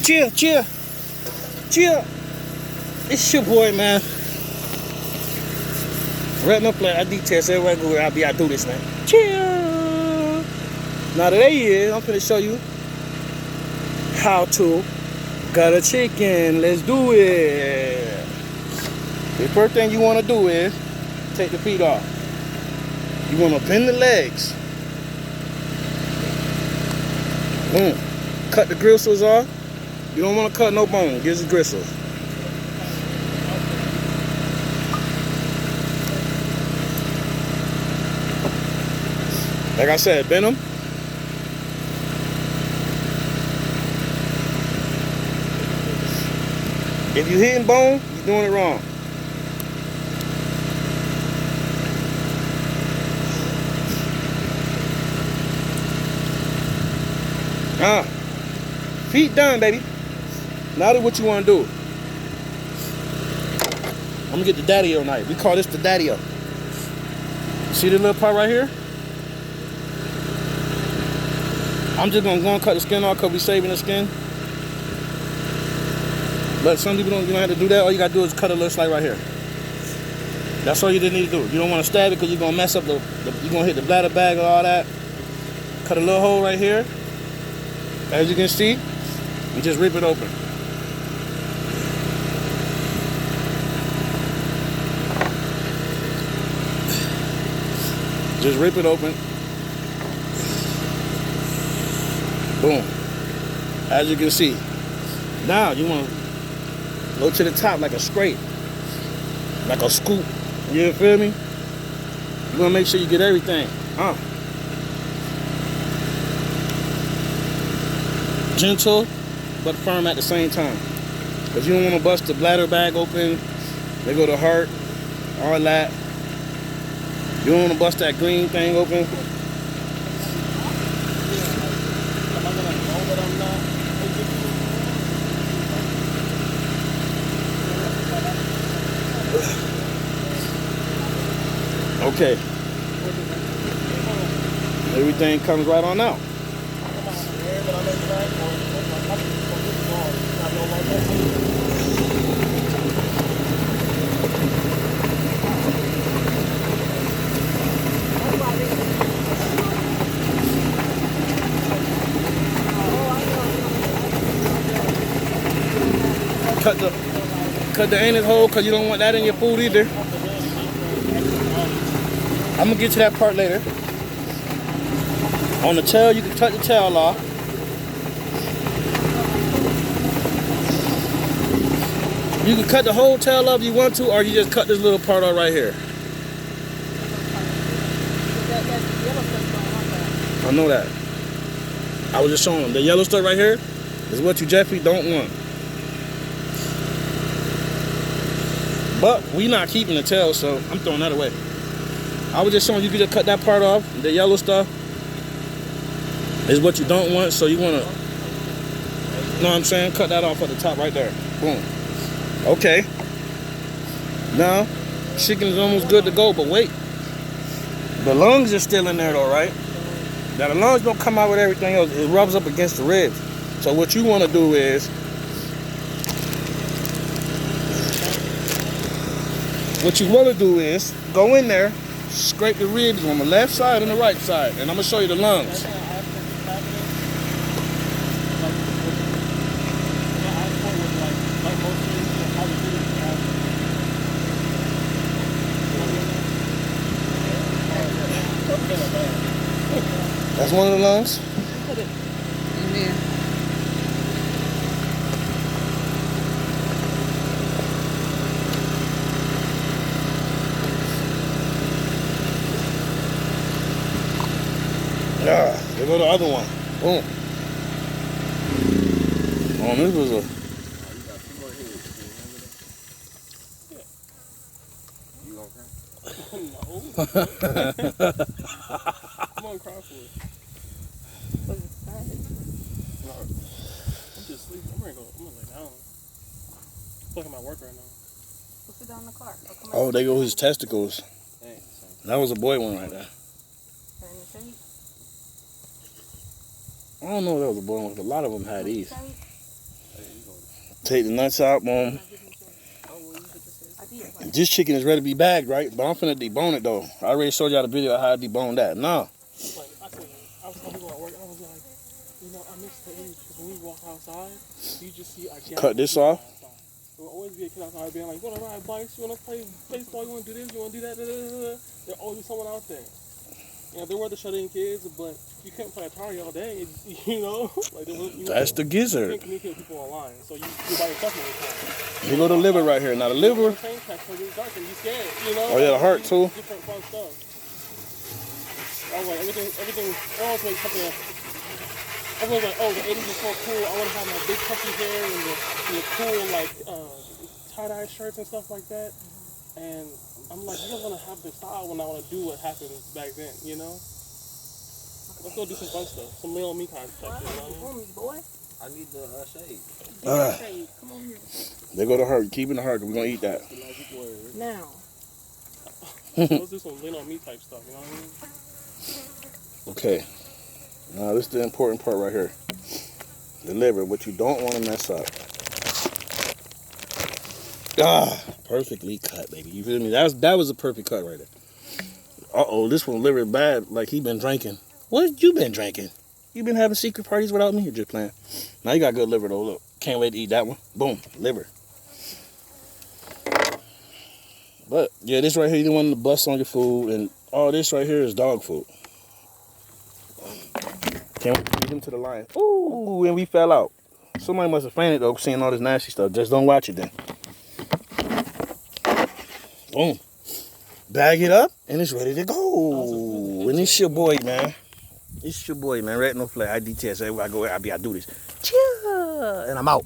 Chill, chill, chill. It's your boy, man. Retinal player, I detest everywhere I go. I do this now. Chill. Now today is, I'm gonna show you how to gut a chicken. Let's do it. The first thing you want to do is take the feet off. You want to bend the legs. Boom. Cut the gristles off. You don't want to cut no bone. Just the gristles. Like I said, bend them. If you're hitting bone, you're doing it wrong. Feet done, baby. Now that's what you want to do. I'm gonna get the daddy-o knife. We call this the daddy-o. See the little part right here? I'm just gonna go and cut the skin off because we're saving the skin. But some people you don't have to do that. All you gotta do is cut a little slice right here. That's all you just need to do. You don't want to stab it because you're gonna mess up you're gonna hit the bladder bag or all that. Cut a little hole right here. As you can see, and just rip it open. Just rip it open. Boom. As you can see. Now you want to go to the top like a scrape. Like a scoop. You feel me? You want to make sure you get everything. Gentle, but firm at the same time. Because you don't want to bust the bladder bag open. They go to heart, all that. You don't want to bust that green thing open. Okay. Everything comes right on out. Cut the anus hole because you don't want that in your food either. I'm gonna get to that part later. On the tail, you can cut the tail off. You can cut the whole tail off if you want to, or you just cut this little part off right here. I know that. I was just showing them. The yellow stuff right here is what you definitely don't want. But we not keeping the tail, so I'm throwing that away. I was just showing you can just cut that part off. The yellow stuff is what you don't want, so you want to, you know what I'm saying? Cut that off at the top right there. Boom. Okay. Now, chicken is almost good to go, but wait. The lungs are still in there though, right? Now the lungs don't come out with everything else. It rubs up against the ribs. So what you want to do is, go in there, scrape the ribs on the left side and the right side, and I'm gonna show you the lungs. That's one of the lungs. Put it in there. Yeah, there go the other one. Boom. Oh, this was a. Come on, cry for it. No, I'm just sleeping. I'm gonna lay down. Look at my work right now. Put it down in the car. Oh, there go his testicles. That was a boy one right there. I don't know if that was a boy one, but a lot of them had these. Take the nuts out, boom. This chicken is ready to be bagged, right? But I'm finna debone it though. I already showed y'all the video of how I debone that. Nah. Like, I was telling people at work, I was like, you know, I miss the age because when we walk outside, you just see a gap. Cut this off. There will always be a kid outside being like, you want to ride bikes? You want to play baseball? You want to do this? You want to do that? There'll always be someone out there. You know, there were the shut-in kids, but you couldn't play Atari all day, you know? Like, That's the you gizzard. can't communicate with people online, so you're by yourself all the time. Here go the liver right here. Now the liver. Train tracks, so it's dark and you scared, you know? Oh yeah, the heart too. Different fun stuff. I was like, everything, almost like something. Everyone's like, oh, the 80s is so cool. I want to have my big puffy hair and the cool, like, tie-dye shirts and stuff like that. And I'm like, I just want to have the style when I want to do what happened back then, you know? Let's go do some fun stuff. Some Lil Me kind of stuff, you know? Boy. I need the shade. Come on here. There go the heart. Keeping the heart. We're gonna eat that. Now. Let's do some Lil Me type stuff, you know what I mean? Okay. Now this is the important part right here. The liver, what you don't want to mess up. Ah, perfectly cut, baby. You feel me? That was a perfect cut right there. Uh-oh, this one liver bad, like he been drinking. What you been drinking? You been having secret parties without me or just playing? Now you got good liver though, look. Can't wait to eat that one. Boom, liver. But, yeah, this right here, you don't want to bust on your food, and all this right here is dog food. Can't wait to feed him to the lion. Ooh, and we fell out. Somebody must have fainted though, seeing all this nasty stuff. Just don't watch it then. Boom. Bag it up, and it's ready to go. And it's your boy, man. It's your boy, man. Retinal Flag. I detest everywhere I go. I do this. Cheer. And I'm out.